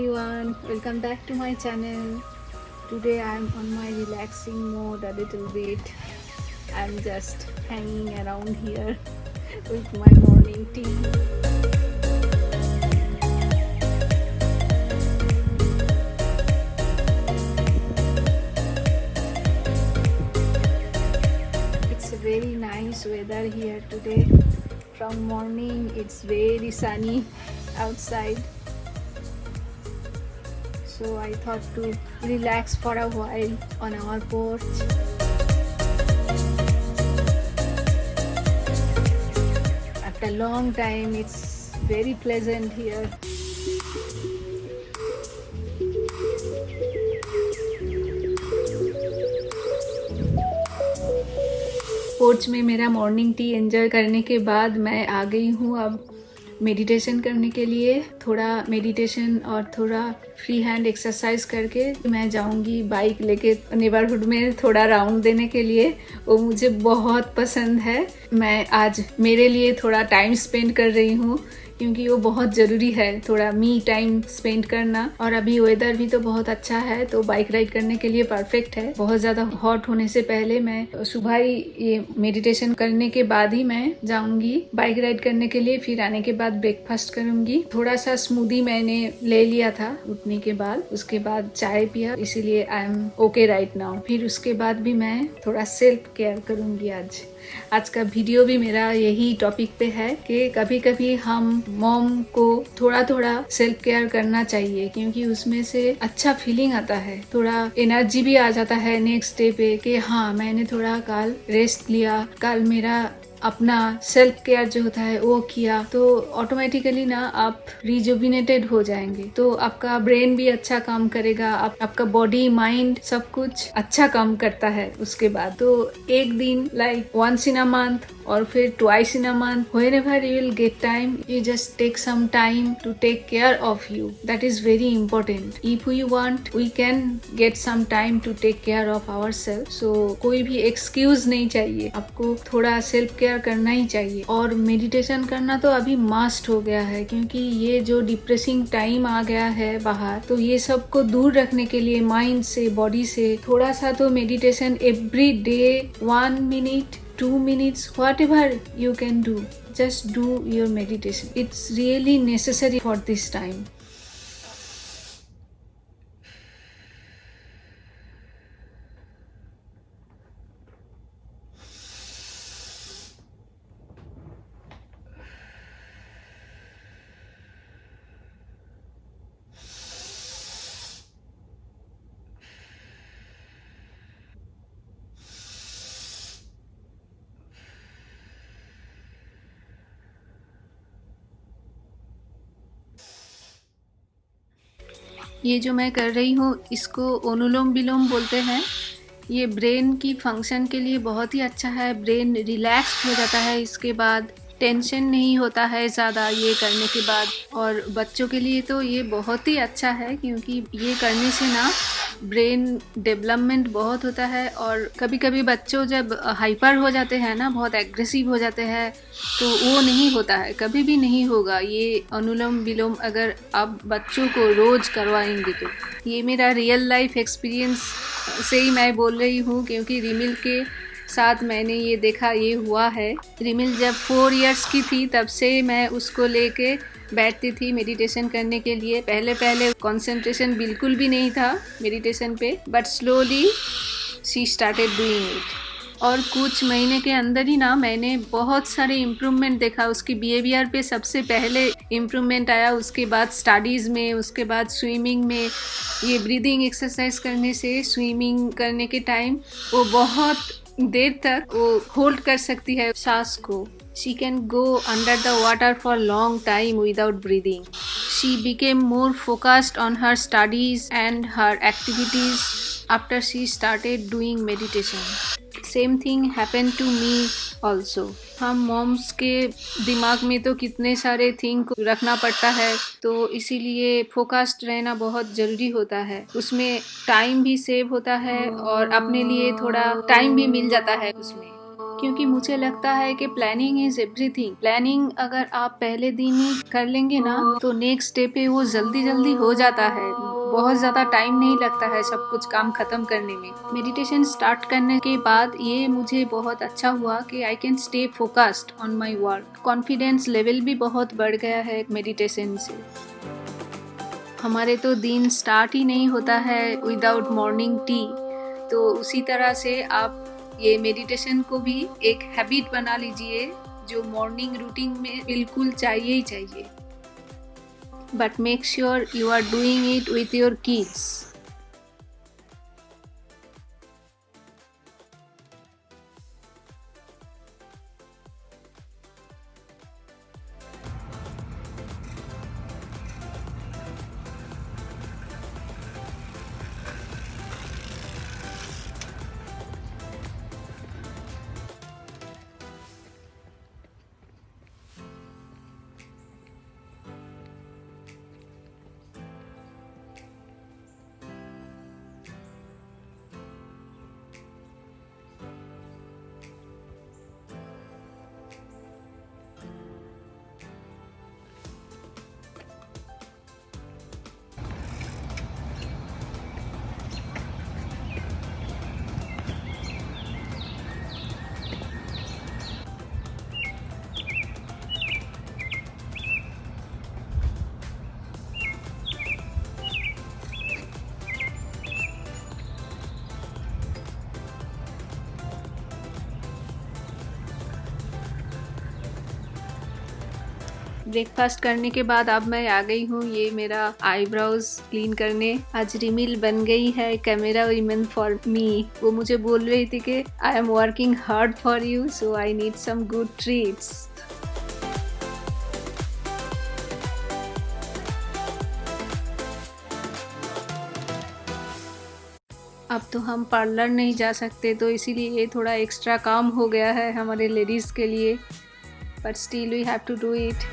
everyone, welcome back to my channel. Today I am on my relaxing mode a little bit. I'm just hanging around here with my morning tea. It's a very nice weather here today. From morning it's very sunny outside. So I thought to relax for a while on our porch. After a long time, it's very pleasant here. Porch में मेरा morning tea enjoy करने के बाद मैं आ गई हूँ अब meditation करने के लिए। थोड़ा मेडिटेशन और थोड़ा फ्री हैंड एक्सरसाइज करके मैं जाऊंगी बाइक लेके नेबरहुड में थोड़ा राउंड देने के लिए। वो मुझे बहुत पसंद है। मैं आज मेरे लिए थोड़ा टाइम स्पेंड कर रही हूँ क्योंकि वो बहुत ज़रूरी है, थोड़ा मी टाइम स्पेंड करना। और अभी वेदर भी तो बहुत अच्छा है तो बाइक राइड करने के लिए परफेक्ट है। बहुत ज़्यादा हॉट होने से पहले मैं सुबह ही ये मेडिटेशन करने के बाद ही मैं जाऊंगी बाइक राइड करने के लिए। फिर आने के बाद ब्रेकफास्ट करूंगी। थोड़ा सा स्मूदी मैंने ले लिया था उठने के बाद, उसके बाद चाय पिया, इसीलिए I am okay right now. फिर उसके बाद भी मैं थोड़ा सेल्फ केयर करूंगी। आज का वीडियो भी मेरा यही टॉपिक पे है कि कभी कभी हम मॉम को थोड़ा थोड़ा सेल्फ केयर करना चाहिए क्योंकि उसमें से अच्छा फीलिंग आता है, थोड़ा एनर्जी भी आ जाता है नेक्स्ट डे पे कि हाँ मैंने थोड़ा कल रेस्ट लिया, कल मेरा अपना सेल्फ केयर जो होता है वो किया, तो ऑटोमेटिकली ना आप रिजुविनेटेड हो जाएंगे। तो आपका ब्रेन भी अच्छा काम करेगा, आपका बॉडी माइंड सब कुछ अच्छा काम करता है उसके बाद। तो एक दिन like once in a month और फिर twice in a month, whenever you will get time, you just take some time to take care of you. That is very important. If we want, we can get some time to take care of ourselves. So कोई भी excuse नहीं चाहिए, आपको थोड़ा self care करना ही चाहिए। और meditation करना तो अभी मस्ट हो गया है क्योंकि ये जो डिप्रेसिंग टाइम आ गया है बाहर, तो ये सब को दूर रखने के लिए माइंड से बॉडी से थोड़ा सा तो meditation every day 1 minute 2 minutes, whatever you can do, just do your meditation. It's really necessary for this time. ये जो मैं कर रही हूँ इसको अनुलोम विलोम बोलते हैं। ये ब्रेन की फंक्शन के लिए बहुत ही अच्छा है। ब्रेन रिलैक्स हो जाता है, इसके बाद टेंशन नहीं होता है ज़्यादा ये करने के बाद। और बच्चों के लिए तो ये बहुत ही अच्छा है क्योंकि ये करने से ना ब्रेन डेवलपमेंट बहुत होता है। और कभी कभी बच्चों जब हाइपर हो जाते हैं ना, बहुत एग्रेसिव हो जाते हैं, तो वो नहीं होता है, कभी भी नहीं होगा। ये अनुलोम विलोम अगर आप बच्चों को रोज़ करवाएंगे तो, ये मेरा रियल लाइफ एक्सपीरियंस से ही मैं बोल रही हूँ क्योंकि रिमिल के साथ मैंने ये देखा, ये हुआ है। रिमिल जब 4 years की थी तब से मैं उसको लेके बैठती थी मेडिटेशन करने के लिए। पहले कंसंट्रेशन बिल्कुल भी नहीं था मेडिटेशन पे, but slowly she started doing it. और कुछ महीने के अंदर ही ना मैंने बहुत सारे इम्प्रूवमेंट देखा। उसकी बिहेवियर पे सबसे पहले इम्प्रूवमेंट आया, उसके बाद स्टडीज़ में, उसके बाद स्विमिंग में। ये ब्रीदिंग एक्सरसाइज करने से स्विमिंग करने के टाइम वो बहुत देर तक वो होल्ड कर सकती है सांस को। She can go under the water for long time without breathing. She became more focused on her studies and her activities after she started doing meditation. Same thing happened to me also. हम moms के दिमाग में तो कितने सारे thing रखना पड़ता है, तो इसीलिए फोकस्ड रहना बहुत ज़रूरी होता है। उसमें टाइम भी सेव होता है और अपने लिए थोड़ा टाइम भी मिल जाता है उसमें। क्योंकि मुझे लगता है कि प्लानिंग इज एवरीथिंग। प्लानिंग अगर आप पहले दिन ही कर लेंगे ना तो नेक्स्ट डे पे वो जल्दी जल्दी हो जाता है, बहुत ज़्यादा टाइम नहीं लगता है सब कुछ काम खत्म करने में। मेडिटेशन स्टार्ट करने के बाद ये मुझे बहुत अच्छा हुआ कि I can stay focused on my work. Confidence level भी बहुत बढ़ गया है मेडिटेशन से। हमारे तो दिन स्टार्ट ही नहीं होता है विदाउट मॉर्निंग टी, तो उसी तरह से आप ये मेडिटेशन को भी एक हैबिट बना लीजिए जो मॉर्निंग रूटीन में बिल्कुल चाहिए ही चाहिए। But make sure you are doing it with your kids. Breakfast करने के बाद अब मैं आ गई हूँ ये मेरा आईब्रोज क्लीन करने। आज रिमिल बन गई है कैमरा वुमन फॉर मी। वो मुझे बोल रही थी कि I am working hard for you so I need some good treats. अब तो हम पार्लर नहीं जा सकते, तो इसीलिए ये थोड़ा एक्स्ट्रा काम हो गया है हमारे लेडीज़ के लिए, but still we have to do it.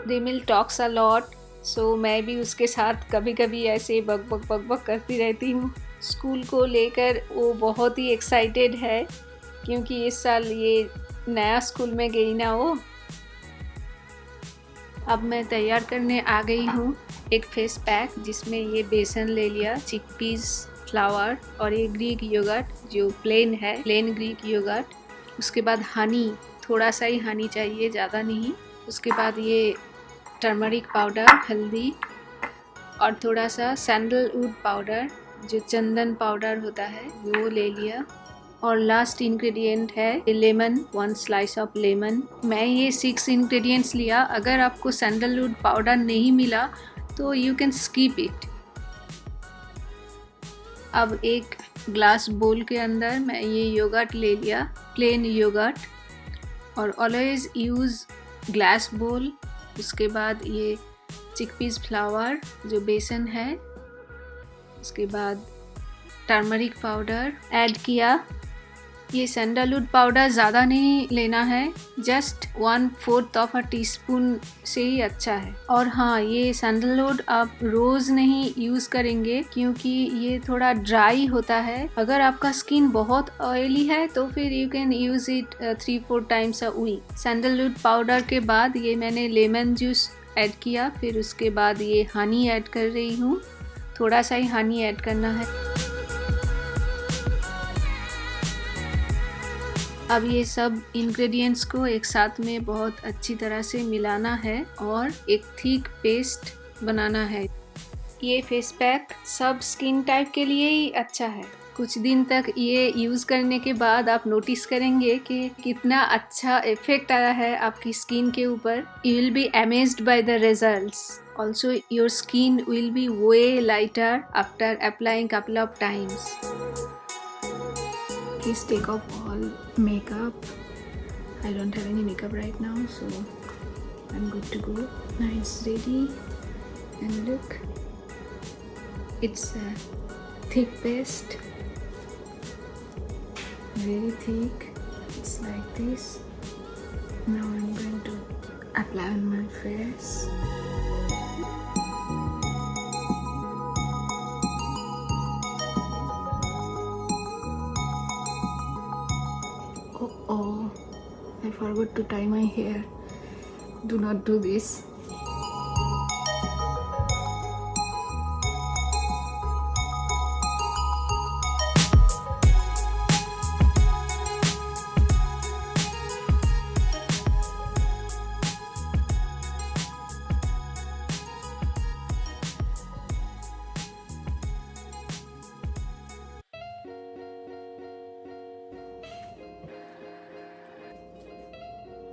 Rimil talks a lot, so मैं भी उसके साथ कभी कभी ऐसे बक बक बक बक करती रहती हूँ। स्कूल को लेकर वो बहुत ही एक्साइटेड है क्योंकि इस साल ये नया स्कूल में गई ना वो। अब मैं तैयार करने आ गई हूँ एक फेस पैक जिसमें ये बेसन ले लिया, चिकपीस फ्लावर और ये ग्रीक योगर्ट जो प्लेन है, प्लेन ग्रीक योगर्ट। उसके बाद हनी, थोड़ा सा ही हनी चाहिए, ज़्यादा नहीं। उसके बाद ये टर्मरिक पाउडर, हल्दी और थोड़ा सा सैंडलवुड पाउडर जो चंदन पाउडर होता है वो ले लिया। और लास्ट इंग्रेडिएंट है लेमन, 1 स्लाइस ऑफ लेमन। मैं ये 6 इंग्रेडिएंट्स लिया। अगर आपको सैंडलवुड पाउडर नहीं मिला तो यू कैन स्किप इट। अब एक ग्लास बोल के अंदर मैं ये योगर्ट ले लिया, प्लेन योगर्ट, और ऑलवेज यूज़ ग्लास बोल। उसके बाद ये चिकपीस फ्लावर जो बेसन है, उसके बाद टर्मरिक पाउडर ऐड किया। ये सैंडलवुड पाउडर ज़्यादा नहीं लेना है, जस्ट 1/4 ऑफ अ टीस्पून से ही अच्छा है। और हाँ, ये सैंडलवुड आप रोज़ नहीं यूज़ करेंगे क्योंकि ये थोड़ा ड्राई होता है। अगर आपका स्किन बहुत ऑयली है तो फिर you can use it 3-4 times a week. Sandalwood powder के बाद ये मैंने लेमन जूस ऐड किया, फिर उसके बाद ये हनी ऐड कर रही हूँ। थोड़ा सा ही हनी ऐड करना है। अब ये सब इंग्रेडिएंट्स को एक साथ में बहुत अच्छी तरह से मिलाना है और एक थिक पेस्ट बनाना है। ये फेस पैक सब स्किन टाइप के लिए ही अच्छा है। कुछ दिन तक ये यूज़ करने के बाद आप नोटिस करेंगे कि कितना अच्छा इफेक्ट आया है आपकी स्किन के ऊपर। You will be amazed by the results. Also your skin will be way lighter after applying couple of times. Please take off all makeup. I don't have any makeup right now, so I'm good to go. Now it's ready, and look, it's a thick paste. very thick. It's like this. Now I'm going to apply on my face. Oh, I forgot to tie my hair. Do not do this.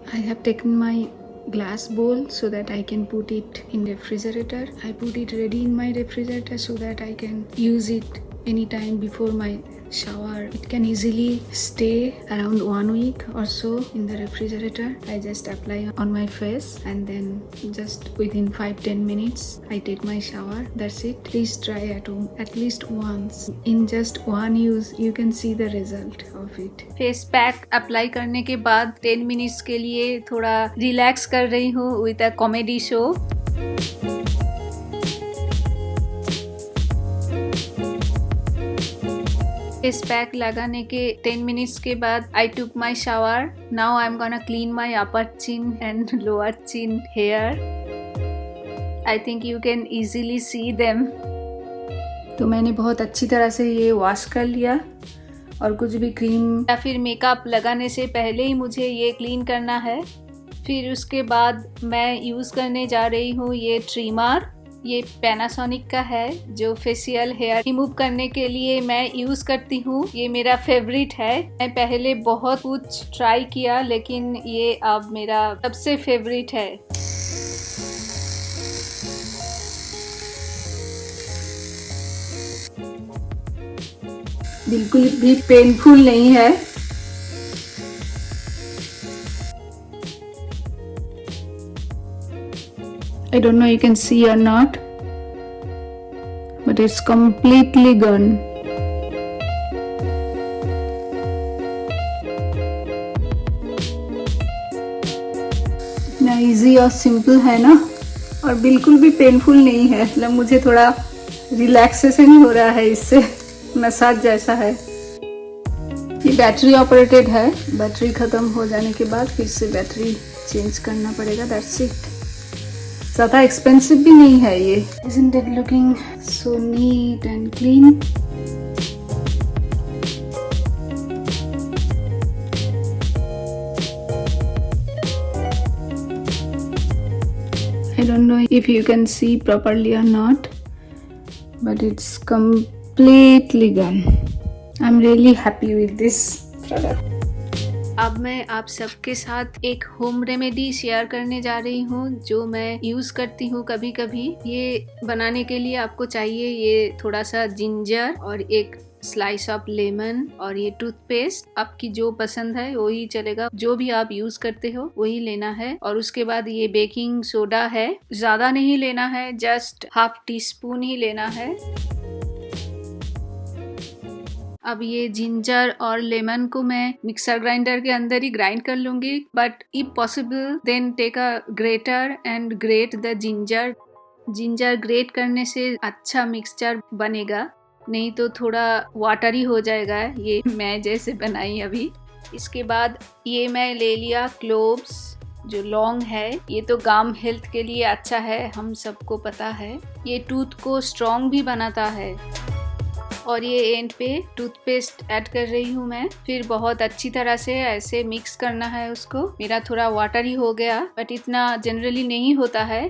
I have taken my glass bowl so that I can put it in refrigerator. I put it ready in my refrigerator so that I can use it anytime before my shower. It can easily stay around 1 week or so in the refrigerator. I just apply on my face and then just within 5-10 minutes I take my shower. That's it. Please try at home at least once. In just one use you can see the result of it. Face pack apply करने के बाद 10 minutes के लिए थोड़ा relax कर रही हूँ with a comedy show. Face pack लगाने के 10 मिनट्स के बाद I took my shower. Now I am gonna clean my upper chin and lower chin hair. I think you can easily see them. तो मैंने बहुत अच्छी तरह से ये वॉश कर लिया और कुछ भी क्रीम या फिर मेकअप लगाने से पहले ही मुझे ये क्लीन करना है. फिर उसके बाद मैं यूज़ करने जा रही हूँ ये ट्रिमर. ये पैनासोनिक का है जो फेशियल हेयर रिमूव करने के लिए मैं यूज़ करती हूँ. ये मेरा फेवरेट है. मैं पहले बहुत कुछ ट्राई किया लेकिन ये अब मेरा सबसे फेवरेट है. बिल्कुल भी पेनफुल नहीं है. I don't know you can see or not, but it's completely gone. इतना इजी और सिंपल है ना, और बिल्कुल भी पेनफुल नहीं है. मतलब मुझे थोड़ा रिलैक्सेशन हो रहा है इससे. मसाज जैसा है. ये बैटरी ऑपरेटेड है. बैटरी ख़त्म हो जाने के बाद फिर से बैटरी चेंज करना पड़ेगा. That's it. ज़्यादा एक्सपेंसिव भी नहीं है ये. Isn't it looking so neat and clean? I don't know if you can see properly or not, but it's completely gone. I'm really happy with this product. अब मैं आप सबके साथ एक होम रेमेडी शेयर करने जा रही हूँ जो मैं यूज़ करती हूँ कभी कभी. ये बनाने के लिए आपको चाहिए ये थोड़ा सा जिंजर और एक स्लाइस ऑफ लेमन और ये टूथपेस्ट. आपकी जो पसंद है वही चलेगा. जो भी आप यूज़ करते हो वही लेना है. और उसके बाद ये बेकिंग सोडा है. ज़्यादा नहीं लेना है, जस्ट हाफ टी स्पून ही लेना है. अब ये जिंजर और लेमन को मैं मिक्सर ग्राइंडर के अंदर ही ग्राइंड कर लूँगी. But if possible then take a grater and grate the ginger. Ginger grate करने से अच्छा मिक्सचर बनेगा, नहीं तो थोड़ा वाटरी हो जाएगा ये मैं जैसे बनाई अभी. इसके बाद ये मैं ले लिया क्लोव्स जो लॉन्ग है. ये तो गम हेल्थ के लिए अच्छा है, हम सबको पता है. ये टूथ को स्ट्रॉन्ग भी बनाता है. और ये एंड पे टूथपेस्ट ऐड कर रही हूँ मैं. फिर बहुत अच्छी तरह से ऐसे मिक्स करना है उसको. मेरा थोड़ा वाटरी हो गया बट इतना जनरली नहीं होता है.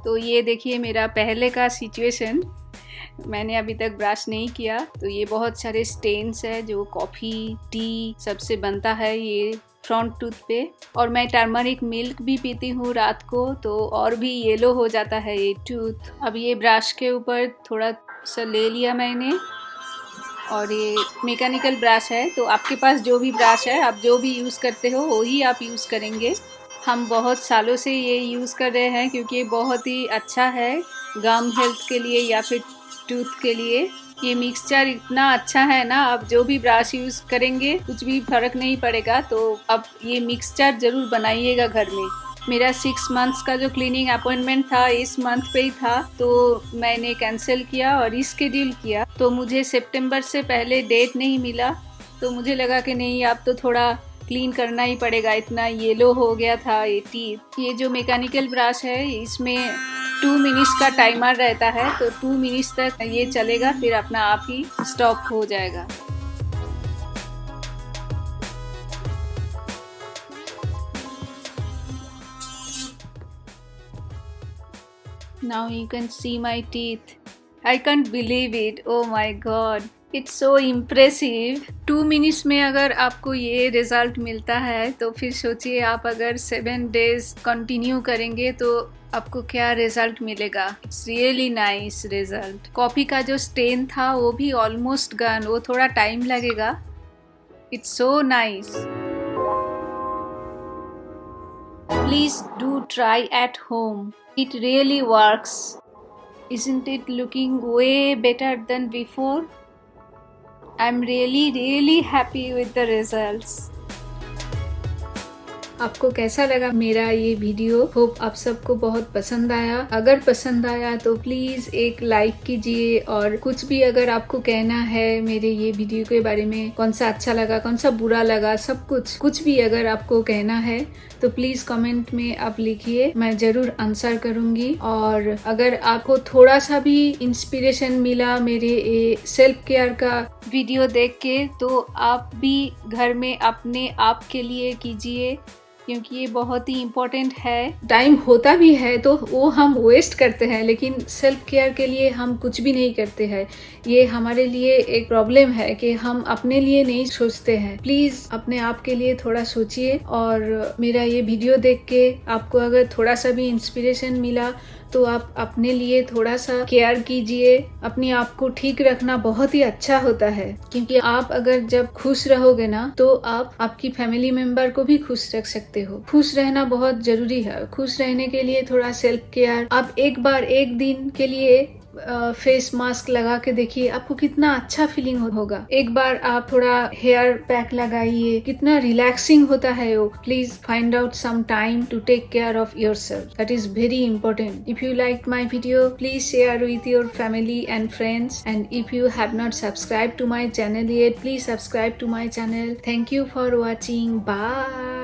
तो ये देखिए मेरा पहले का सिचुएशन. मैंने अभी तक ब्रश नहीं किया तो ये बहुत सारे स्टेन्स है जो कॉफ़ी टी सबसे बनता है ये फ्रंट टूथ पे. और मैं टर्मरिक मिल्क भी पीती हूँ रात को तो और भी येलो हो जाता है ये टूथ. अब ये ब्रश के ऊपर थोड़ा सा ले लिया मैंने और ये मैकेनिकल ब्रश है. तो आपके पास जो भी ब्रश है आप जो भी यूज़ करते हो वही आप यूज़ करेंगे. हम बहुत सालों से ये यूज़ कर रहे हैं क्योंकि ये बहुत ही अच्छा है गम हेल्थ के लिए या फिर टूथ के लिए. ये मिक्सचर इतना अच्छा है ना, आप जो भी ब्रश यूज करेंगे कुछ भी फर्क नहीं पड़ेगा। तो अब ये मिक्सचर जरूर बनाइएगा घर में। मेरा 6 मंथ्स का जो क्लीनिंग अपॉइंटमेंट था इस मंथ पे ही था, तो मैंने कैंसिल किया और रीशेड्यूल किया। तो मुझे सितंबर से पहले डेट नहीं मिला, तो मुझे लगा कि नहीं अब तो थोड़ा क्लीन करना ही पड़ेगा, इतना येलो हो गया था ये टीथ। ये जो मैकेनिकल ब्रश है इसमें 2 मिनट्स का टाइमर रहता है, तो 2 मिनट्स तक ये चलेगा, फिर अपना आप ही स्टॉप हो जाएगा। Now you can see my teeth. I can't believe it. Oh my god. It's so impressive. 2 minutes में अगर आपको ये रिजल्ट मिलता है तो फिर सोचिए आप अगर 7 डेज कंटिन्यू करेंगे तो आपको क्या रिजल्ट मिलेगा। It's really nice result. Coffee का जो स्टेन था वो भी ऑलमोस्ट गन, वो थोड़ा टाइम लगेगा। It's so nice. Please do try at home. It really works. Isn't it looking way better than before? I'm really happy with the results. आपको कैसा लगा मेरा ये वीडियो? होप आप सबको बहुत पसंद आया। अगर पसंद आया तो प्लीज एक लाइक कीजिए, और कुछ भी अगर आपको कहना है मेरे ये वीडियो के बारे में, कौन सा अच्छा लगा कौन सा बुरा लगा, सब कुछ भी अगर आपको कहना है तो प्लीज कमेंट में आप लिखिए, मैं जरूर आंसर करूंगी। और अगर आपको थोड़ा सा भी इंस्पिरेशन मिला मेरे सेल्फ केयर का वीडियो देख के, तो आप भी घर में अपने आप के लिए कीजिए, क्योंकि ये बहुत ही इम्पोर्टेंट है। टाइम होता भी है तो वो हम वेस्ट करते हैं, लेकिन सेल्फ केयर के लिए हम कुछ भी नहीं करते हैं। ये हमारे लिए एक प्रॉब्लम है कि हम अपने लिए नहीं सोचते हैं। प्लीज अपने आप के लिए थोड़ा सोचिए, और मेरा ये वीडियो देख के आपको अगर थोड़ा सा भी इंस्पिरेशन मिला तो आप अपने लिए थोड़ा सा केयर कीजिए। अपने आप को ठीक रखना बहुत ही अच्छा होता है, क्योंकि आप अगर जब खुश रहोगे ना तो आप आपकी फैमिली मेंबर को भी खुश रख सकते हो। खुश रहना बहुत जरूरी है। खुश रहने के लिए थोड़ा सेल्फ केयर, आप एक दिन के लिए फेस मास्क लगा के देखिए, आपको कितना अच्छा फीलिंग होगा। एक बार आप थोड़ा हेयर पैक लगाइए, कितना रिलैक्सिंग होता है वो। Please find out some time to take care of yourself, that is very important. If you like my video please share with your family and friends, and if you have not subscribed to my channel yet, please subscribe to my channel. Thank you for watching. Bye.